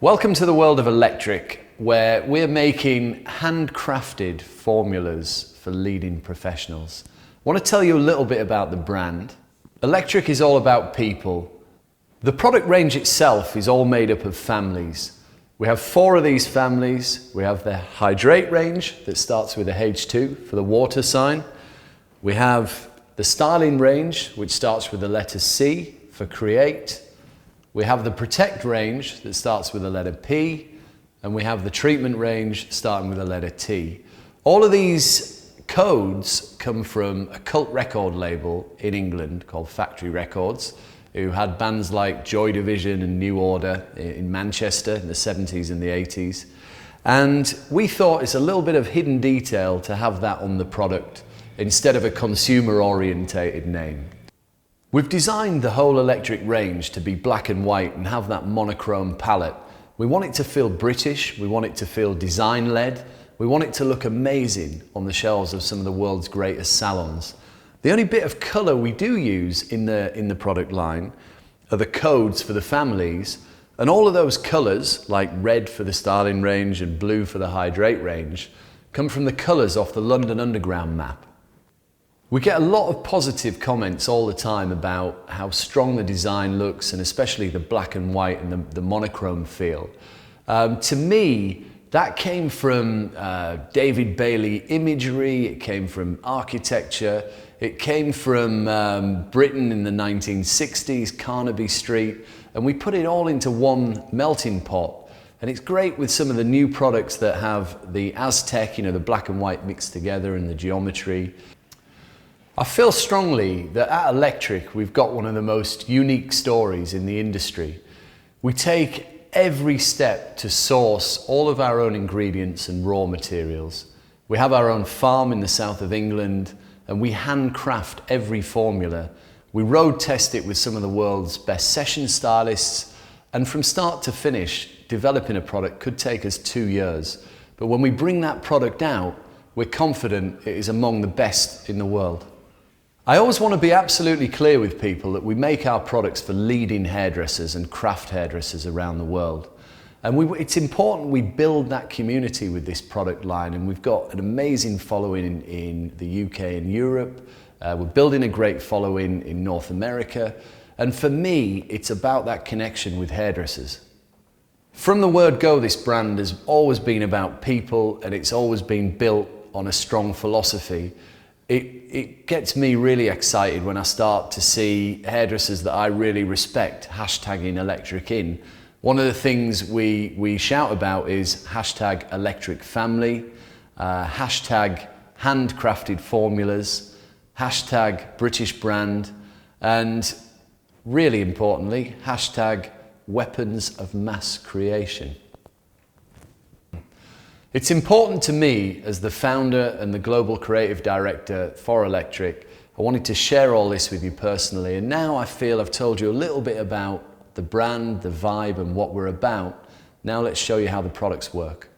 Welcome to the world of Electric, where we're making handcrafted formulas for leading professionals. I want to tell you a little bit about the brand. Electric is all about people. The product range itself is all made up of families. We have 4 of these families. We have the Hydrate range that starts with a H2 for the water sign. We have the Styling range, which starts with the letter C for Create. We have the Protect range that starts with the letter P, and we have the Treatment range starting with the letter T. All of these codes come from a cult record label in England called Factory Records, who had bands like Joy Division and New Order in Manchester in the 70s and the 80s. And we thought it's a little bit of hidden detail to have that on the product instead of a consumer-orientated name. We've designed the whole Electric range to be black and white and have that monochrome palette. We want it to feel British, we want it to feel design-led, we want it to look amazing on the shelves of some of the world's greatest salons. The only bit of colour we do use in the product line are the codes for the families, and all of those colours, like red for the Styling range and blue for the Hydrate range, come from the colours off the London Underground map. We get a lot of positive comments all the time about how strong the design looks, and especially the black and white and the monochrome feel. To me, that came from David Bailey imagery, it came from architecture, it came from Britain in the 1960s, Carnaby Street, and we put it all into one melting pot. And it's great with some of the new products that have the Aztec, the black and white mixed together and the geometry. I feel strongly that at Electric we've got one of the most unique stories in the industry. We take every step to source all of our own ingredients and raw materials. We have our own farm in the south of England, and we handcraft every formula. We road test it with some of the world's best session stylists, and from start to finish, developing a product could take us 2 years. But when we bring that product out, we're confident it is among the best in the world. I always want to be absolutely clear with people that we make our products for leading hairdressers and craft hairdressers around the world. And it's important we build that community with this product line, and we've got an amazing following in the UK and Europe. We're building a great following in North America. And for me, it's about that connection with hairdressers. From the word go, this brand has always been about people, and it's always been built on a strong philosophy. It gets me really excited when I start to see hairdressers that I really respect hashtagging Electric in. One of the things we shout about is hashtag Electric Family, hashtag handcrafted formulas, hashtag British brand, and really importantly, hashtag weapons of mass creation. It's important to me, as the founder and the global creative director for Electric, I wanted to share all this with you personally, and now I feel I've told you a little bit about the brand, the vibe, and what we're about. Now let's show you how the products work.